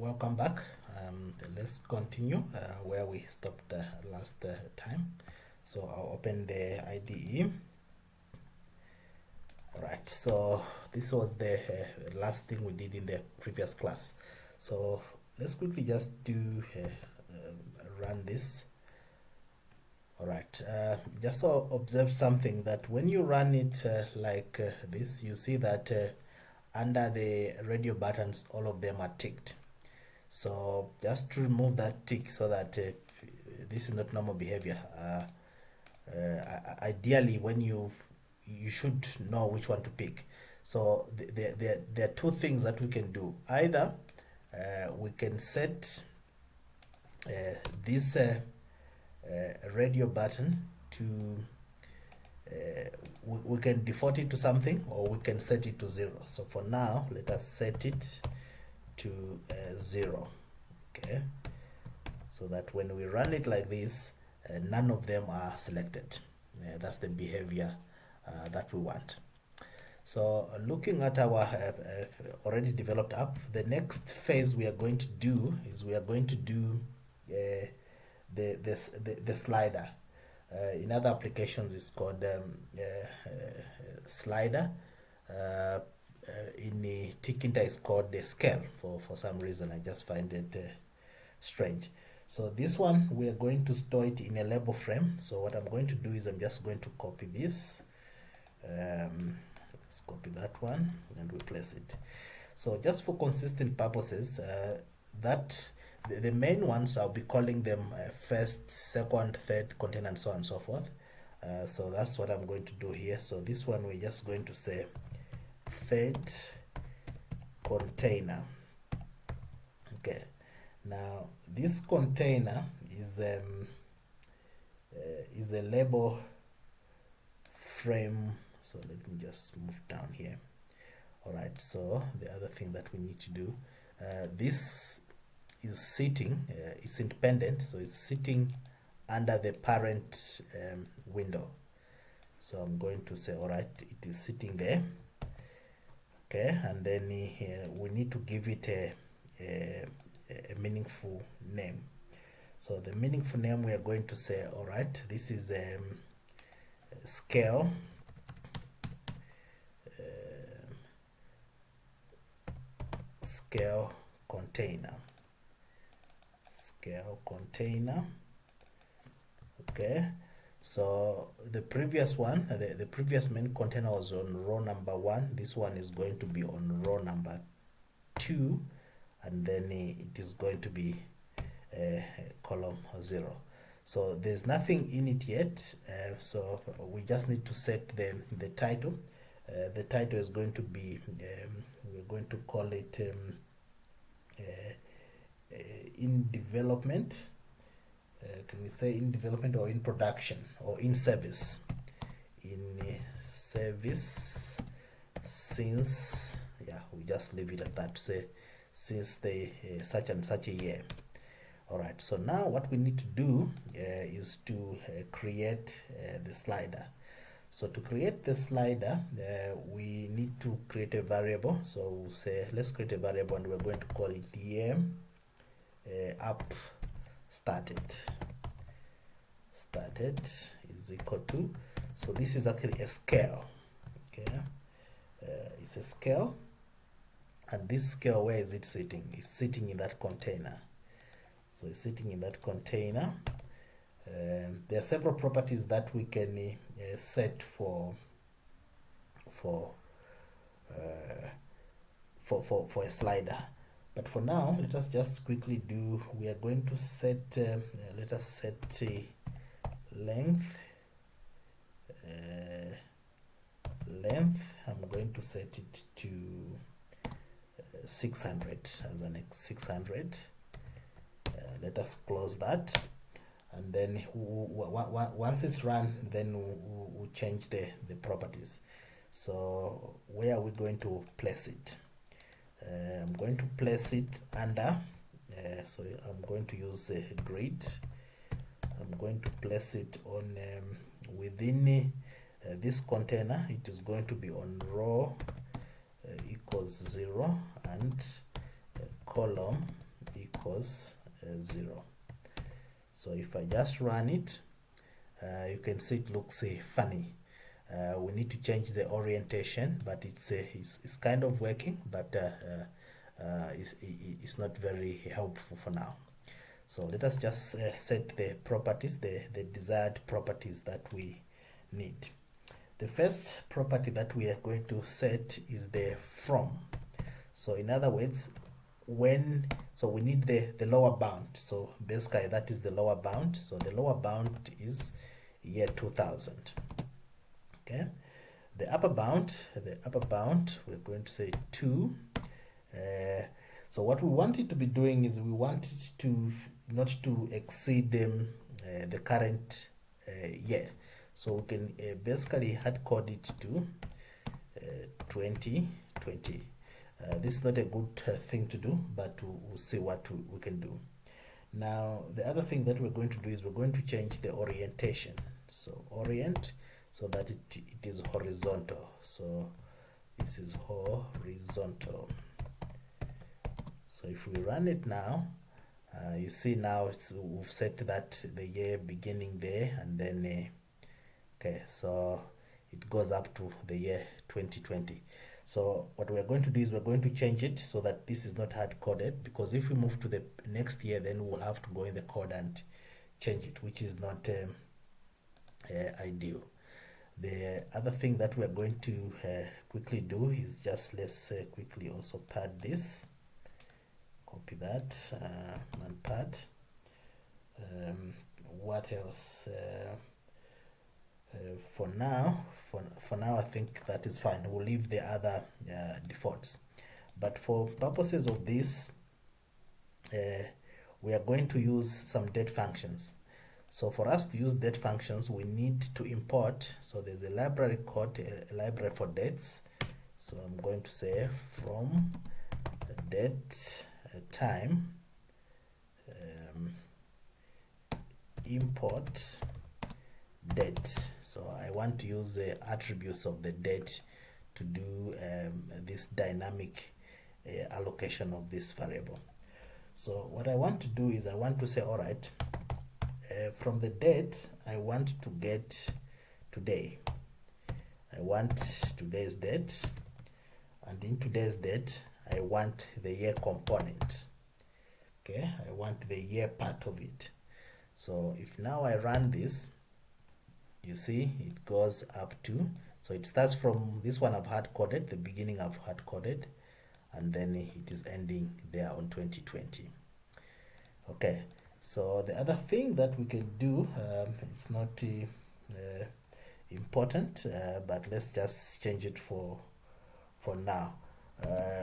Welcome back. Let's continue where we stopped last time. So I'll open the IDE. Alright, so this was the last thing we did in the previous class. So let's quickly just do run this. Alright, just observe something, that when you run it like this, you see that under the radio buttons, all of them are ticked. So just to remove that tick, so that this is not normal behavior. Ideally, when you should know which one to pick. So there are two things that we can do. Either we can set this radio button to we can default it to something, or we can set it to 0. So for now, let us set it to 0. Okay, so that when we run it like this, none of them are selected. That's the behavior that we want. So looking at our already developed app, the next phase we are going to do is we are going to do the slider. In other applications, it's called slider. In the Tkinter, it's called the scale. For some reason, I just find it strange. So this one, we are going to store it in a label frame. So what I'm going to do is I'm just going to copy this. Let's copy that one and replace it. So just for consistent purposes, the main ones, I'll be calling them first, second, third container, and so on and so forth. So that's what I'm going to do here. So this one, we're just going to say third container. Okay, now this container is a label frame. So let me just move down here. All right, so the other thing that we need to do, this is sitting, it's independent, so it's sitting under the parent window. So I'm going to say, all right, it is sitting there. Okay, and then we need to give it a meaningful name. So the meaningful name, we are going to say, all right, this is scale scale container. Scale container. Okay, so the previous one, the previous main container was on row number 1. This one is going to be on row number 2, and then it is going to be column 0. So there's nothing in it yet, so we just need to set the title. The title is going to be, we're going to call it in development. Can we say in development, or in production, or in service? In service since, yeah, we just leave it at that, to say since the such and such a year. All right, so now what we need to do is to create the slider. So to create the slider, we need to create a variable. So we'll say, let's create a variable, and we're going to call it app started is equal to, so this is actually a scale. Okay, it's a scale, and this scale, where is it sitting? It's sitting in that container. So it's sitting in that container. There are several properties that we can set for a slider, but for now, let us just quickly do, we are going to set let us set length. I'm going to set it to 600 as an 600. Let us close that, and then once it's run, then we'll change the properties. So where are we going to place it? I'm going to place it under, so I'm going to use a grid. I'm going to place it on within this container. It is going to be on row equals 0 and column equals 0. So if I just run it, you can see it looks funny. We need to change the orientation, but it's kind of working, but it's not very helpful for now. So let us just set the properties, the desired properties that we need. The first property that we are going to set is the from. So in other words, we need the lower bound. So basically that is the lower bound. So the lower bound is year 2000. Okay. The upper bound, we're going to say 2. So what we want it to be doing is we want it to not to exceed the current year. So we can basically hard code it to 2020. This is not a good thing to do, but we'll see what we can do. Now, the other thing that we're going to do is we're going to change the orientation. So orient so that it is horizontal. So this is horizontal. So if we run it now, you see now we've set that the year beginning there, and then okay, so it goes up to the year 2020. So what we're going to do is we're going to change it so that this is not hard coded, because if we move to the next year, then we'll have to go in the code and change it, which is not ideal. The other thing that we're going to quickly do is just let's quickly also pad this. Copy that and pad. What else? For now, I think that is fine. We'll leave the other defaults. But for purposes of this, we are going to use some date functions. So for us to use date functions, we need to import. So there's a library called a library for dates. So I'm going to say from date time import date. So I want to use the attributes of the date to do this dynamic allocation of this variable. So what I want to do is I want to say, all right, from the date I want to get today. I want today's date, and in today's date I want the year component. Okay, I want the year part of it. So if now I run this, you see it goes up to, so it starts from this one I've hard coded, the beginning I've hard coded, and then it is ending there on 2020. Okay, so the other thing that we can do, it's not important, but let's just change it for now.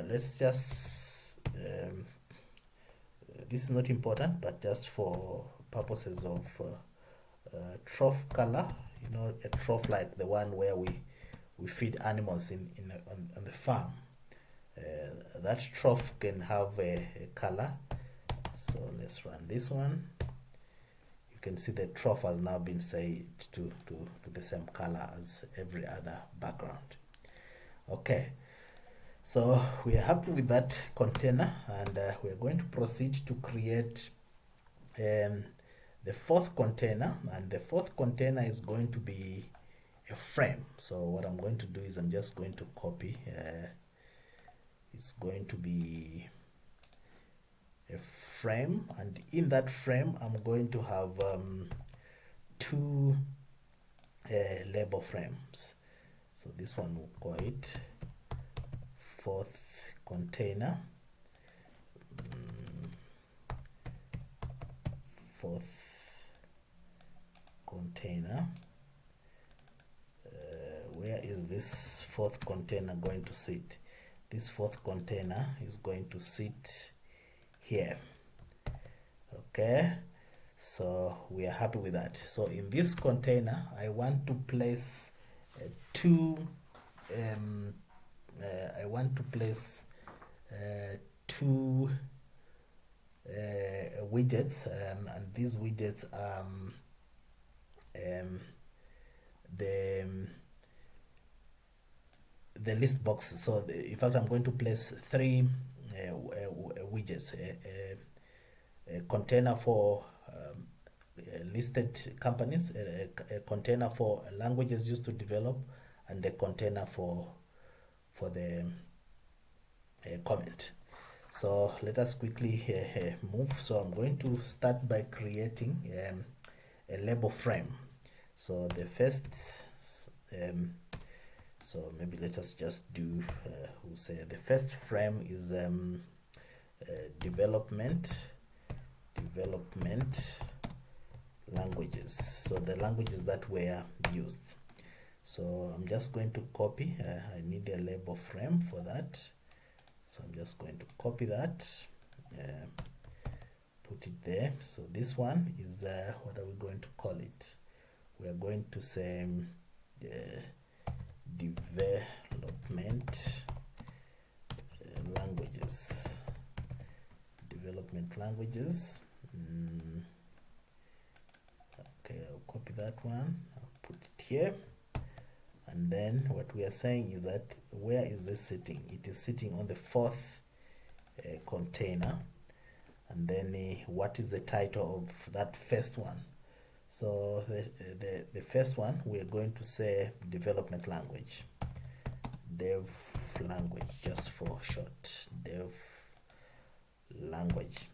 Let's just this is not important, but just for purposes of trough color, you know, a trough like the one where we feed animals on the farm. That trough can have a color. So let's run this one. You can see the trough has now been set to the same color as every other background. Okay, so we are happy with that container, and we are going to proceed to create the fourth container, and the fourth container is going to be a frame. So what I'm going to do is I'm just going to copy. It's going to be a frame, and in that frame I'm going to have two label frames. So this one will call it fourth container. Fourth container. Where is this fourth container going to sit? This fourth container is going to sit here. Okay, so we are happy with that. So in this container I want to place two widgets, and these widgets are the list boxes. So in fact I'm going to place three widgets, a container for listed companies, a container for languages used to develop, and a container for the comment. So let us quickly move. So I'm going to start by creating a label frame. So the first so maybe let us just do we'll say the first frame is development languages, so the languages that were used. So I'm just going to copy, I need a label frame for that, so I'm just going to copy that, put it there. So this one is what are we going to call it? We are going to say development languages. Okay, I'll copy that one, I'll put it here. And then what we are saying is that where is this sitting? It is sitting on the fourth container. And then what is the title of that first one? So the first one, we are going to say development language, dev language, just for short, dev language.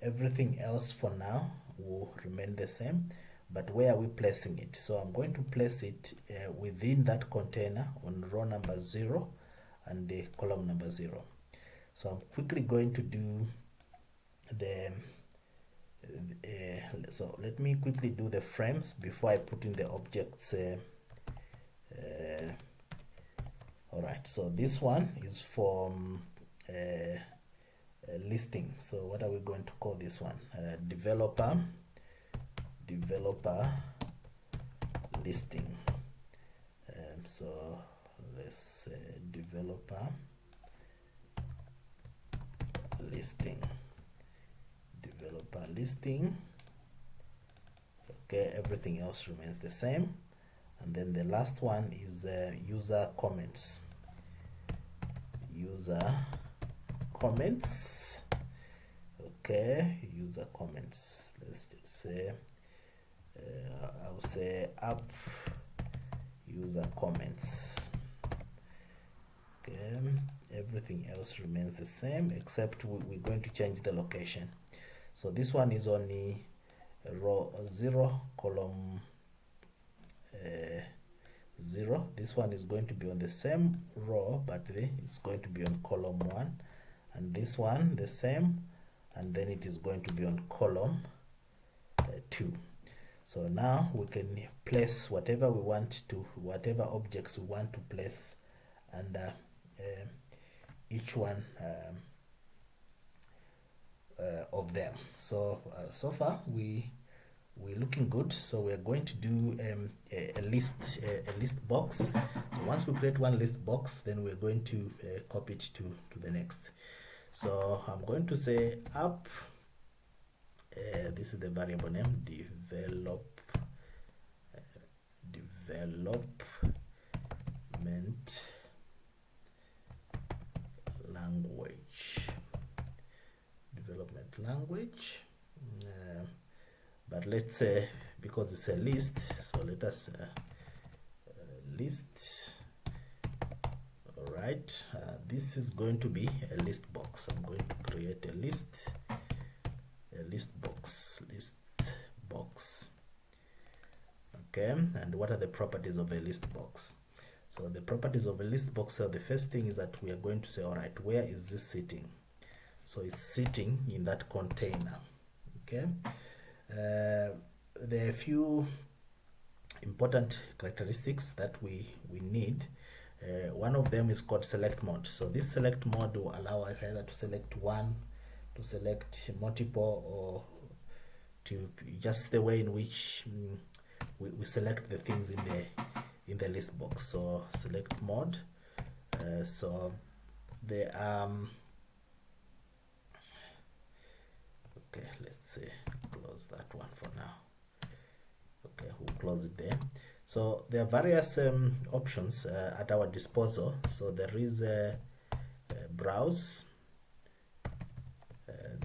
Everything else for now will remain the same, but where are we placing it? So I'm going to place it within that container on row number 0 and the column number 0. So I'm quickly going to do the so let me quickly do the frames before I put in the objects. All right, so this one is from listing. So what are we going to call this one? Developer listing. So let's say developer listing. Okay, everything else remains the same. And then the last one is user comments. Okay, user comments. Let's just say I would say app user comments. Okay, everything else remains the same except we're going to change the location. So this one is only row 0, column 0. This one is going to be on the same row, but it's going to be on column 1, and this one the same, and then it is going to be on column 2. So now we can place whatever we want to, whatever objects we want to place under each one of them. So so far we're looking good. So we're going to do a list box. So once we create one list box, then we're going to copy it to the next. So I'm going to say app, this is the variable name, development language. But let's say, because it's a list, so let us list. All right, this is going to be a list box. I'm going to create a list box. Okay, and what are the properties of a list box? So the properties of a list box, so the first thing is that we are going to say, all right, where is this sitting? So it's sitting in that container. Okay, there are a few important characteristics that we need. One of them is called select mode. So this select mode will allow us either to select one, to select multiple, or to just the way in which we select the things in the list box. So select mode. So there are okay, let's say close that one for now. Okay, we'll close it there. So there are various options at our disposal. So there is browse,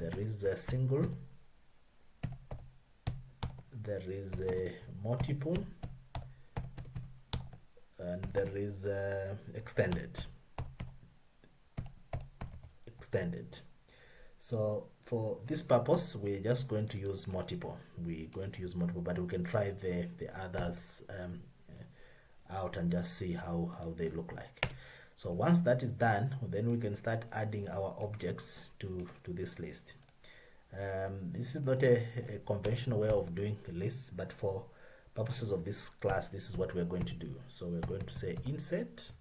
there is a single, there is a multiple, and there is a extended. So for this purpose, we're just going to use multiple. We're going to use multiple, but we can try the others out and just see how they look like. So once that is done, then we can start adding our objects to this list. This is not a conventional way of doing lists, but for purposes of this class, this is what we're going to do. So we're going to say insert.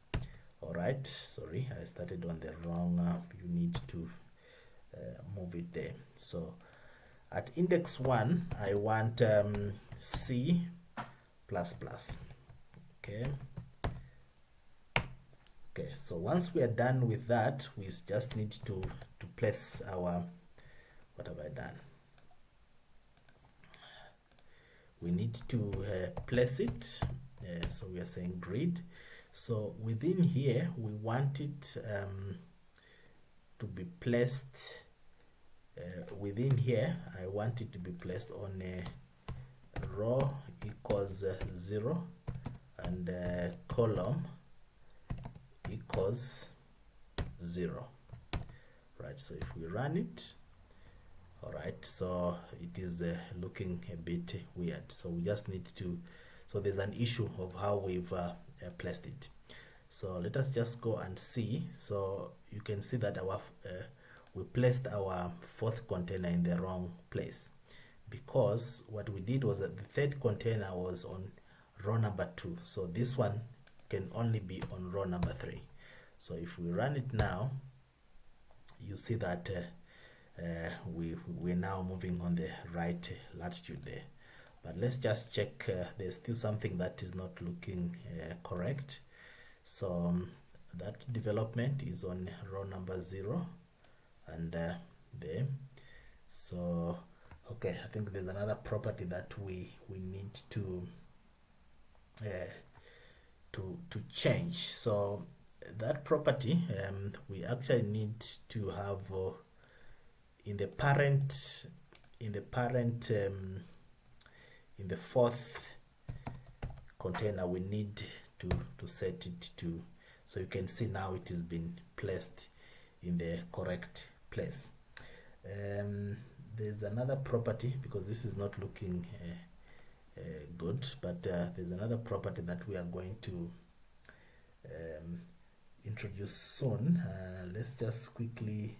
All right, sorry, I started on the wrong, you need to move it there. So at index 1, I want C++. Okay. Okay, so once we are done with that, we just need to place our, what have I done? We need to place it. So we are saying grid. So within here, we want it to be placed within here. I want it to be placed on a row equals 0 and column equals 0. Right, so if we run it, all right, so it is looking a bit weird. So we just need to, so there's an issue of how we've placed it. So let us just go and see. So you can see that our we placed our fourth container in the wrong place, because what we did was that the third container was on row number 2. So this one can only be on row number 3. So if we run it now, you see that we're now moving on the right latitude there. But let's just check. There's still something that is not looking correct. So that development is on row number 0 and there. So okay, I think there's another property that we need to change. So that property, we actually need to have in the fourth container, we need to set it to, so you can see now it has been placed in the correct place. There's another property, because this is not looking good, but there's another property that we are going to introduce soon. Let's just quickly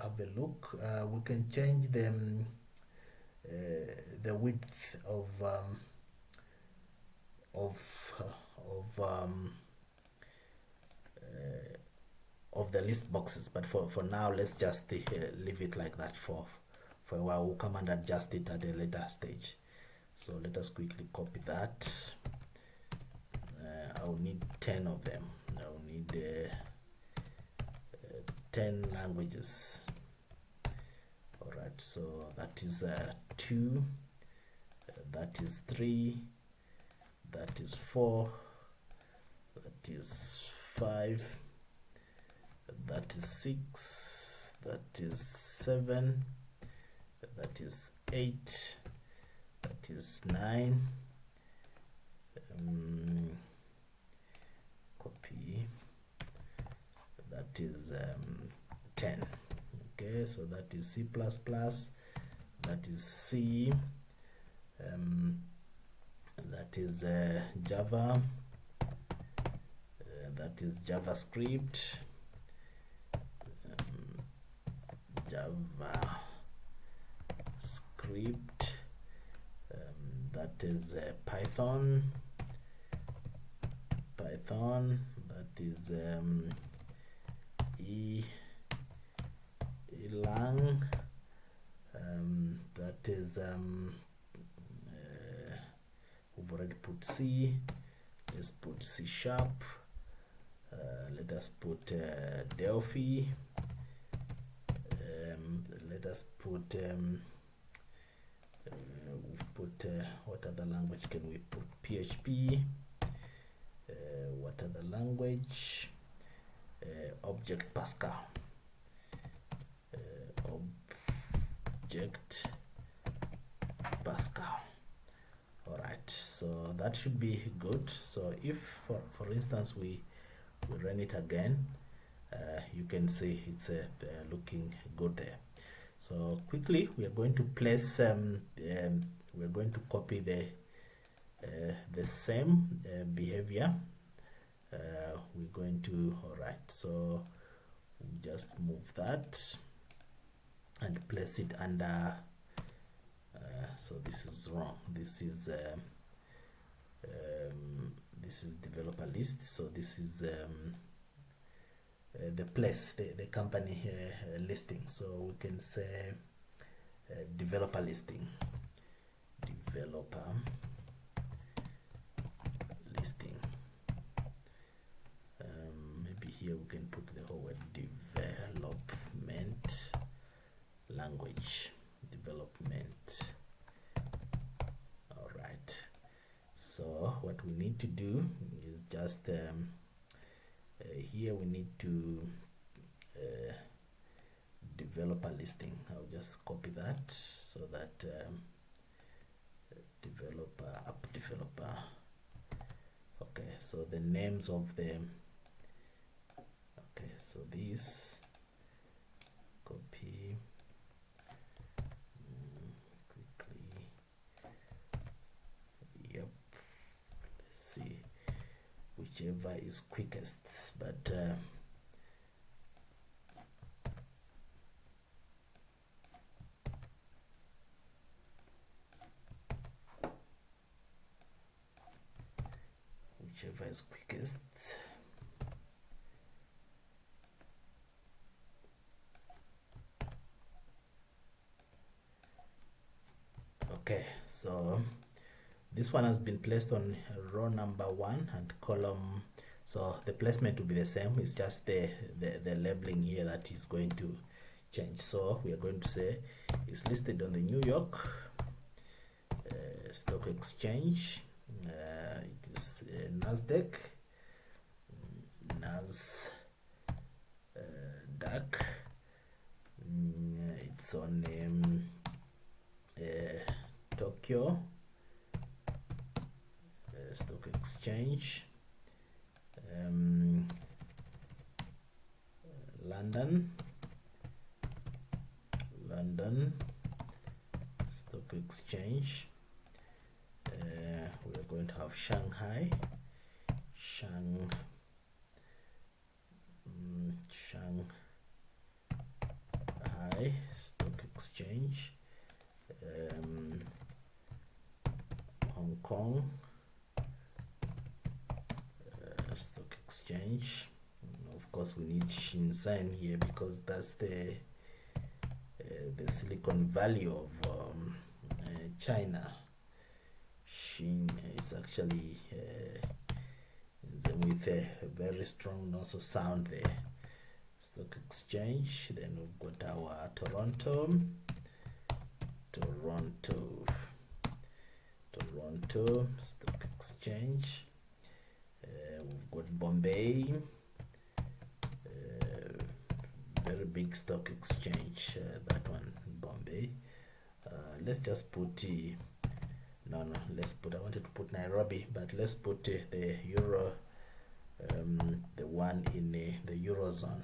have a look. We can change them the width of the list boxes, but for now let's just leave it like that for a while. We'll come and adjust it at a later stage. So let us quickly copy that. I'll need 10 of them. I'll need 10 languages. All right, so that is 2, that is 3, that is 4, that is 5, that is 6, that is 7, that is 8, that is 9. Copy. That is 10. Okay, so that is C++, that is C, that is Java, that is JavaScript, that is Python, that is Elang, that is we've already put C. Let's put C#. Let us put Delphi. Let us put we've put what other language can we put? PHP. What other language? Object Pascal. object Pascal. All right, so that should be good. So if for instance we run it again, you can see it's looking good there. So quickly we are going to place we're going to copy the same behavior. We're going to, all right, so we just move that and place it under so this is wrong. This is developer list. So this is the place, the company listing. So we can say developer listing, developer listing. Maybe here we can put the whole word development language, development. All right, so what we need to do is just here we need to developer listing. I'll just copy that so that developer, app developer. Okay, so the names of them. Okay, so this copy quickly. Yep, let's see whichever is quickest, but whichever is quickest. Okay, so this one has been placed on row number 1 and column, so the placement will be the same. It's just the labeling here that is going to change. So we are going to say it's listed on the New York Stock Exchange. It is Nasdaq, Nasdaq. It's on Tokyo Stock Exchange, London Stock Exchange. We are going to have Shanghai Stock Exchange, Hong Kong Stock Exchange. Of course we need Shenzhen here because that's the Silicon Valley of China. Shin is actually with a very strong also sound there. Stock Exchange. Then we've got our Toronto Stock Exchange. We've got Bombay, very big stock exchange. That one, Bombay. Let's just put let's put, I wanted to put Nairobi, but let's put the Euro, the one in the Eurozone.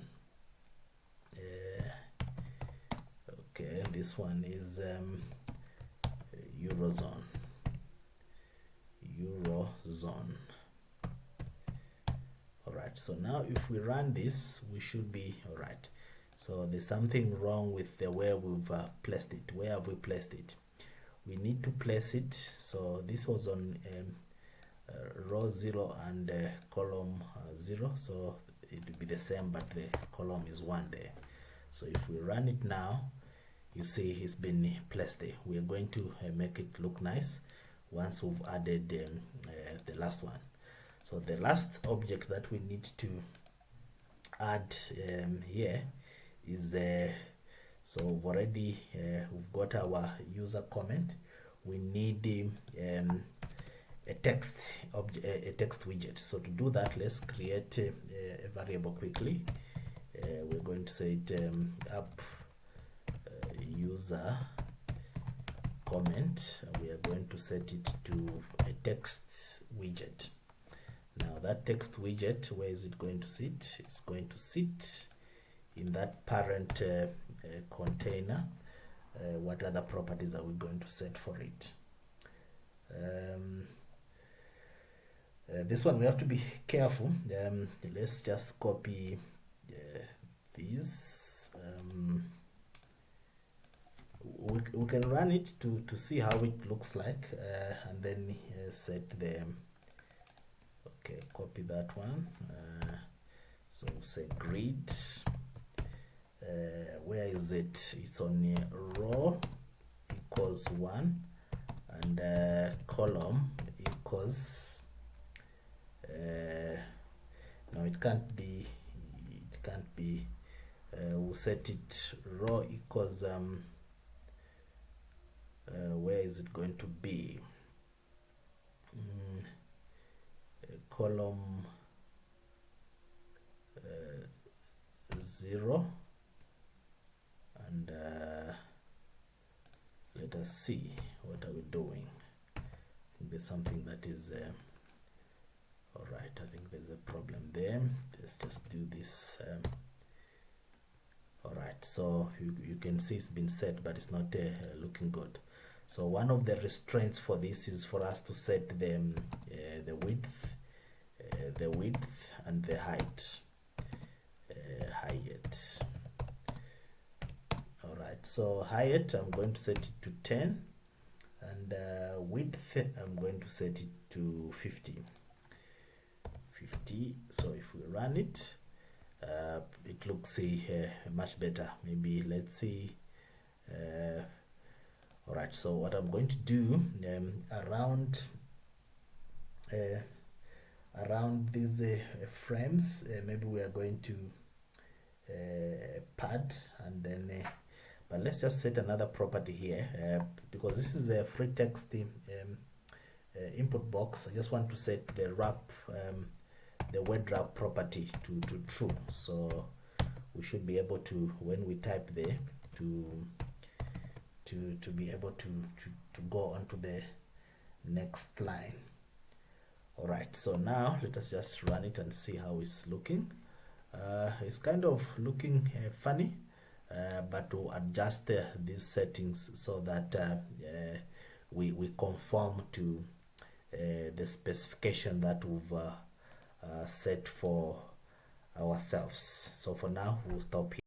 Okay, this one is Eurozone. Alright, so now if we run this, we should be alright. So there's something wrong with the way we've placed it. Where have we placed it? We need to place it. So this was on row 0 and column 0, so it will be the same, but the column is 1 there. So if we run it now, you see it's been placed there. We are going to make it look nice once we've added the last one. So the last object that we need to add here is so we've already we've got our user comment. We need a text widget. So to do that, let's create a variable quickly. We're going to say it app user comment. We are going to set it to a text widget. Now that text widget, where is it going to sit? It's going to sit in that parent container. What other properties are we going to set for it? This one we have to be careful. Let's just copy these. We can run it to see how it looks like, and then set them. Okay, copy that one. So say grid. Where is it? It's on row equals 1 and column equals no, it can't be, we'll set it row equals where is it going to be? Column 0, and let us see what are we doing. I think there's something that is all right. I think there's a problem there. Let's just do this. All right, so you can see it's been set, but it's not looking good. So one of the restraints for this is for us to set the width and the height. All right, so height I'm going to set it to 10, and width I'm going to set it to 50. So if we run it, it looks much better. Maybe let's see. All right, so what I'm going to do around these frames, maybe we are going to pad, and then but let's just set another property here, because this is a free text input box. I just want to set the wrap, the word wrap property to true, so we should be able to, when we type there, to be able to go on to the next line. All right, so now let us just run it and see how it's looking. It's kind of looking funny, but to adjust these settings so that we conform to the specification that we've set for ourselves. So for now, we'll stop here.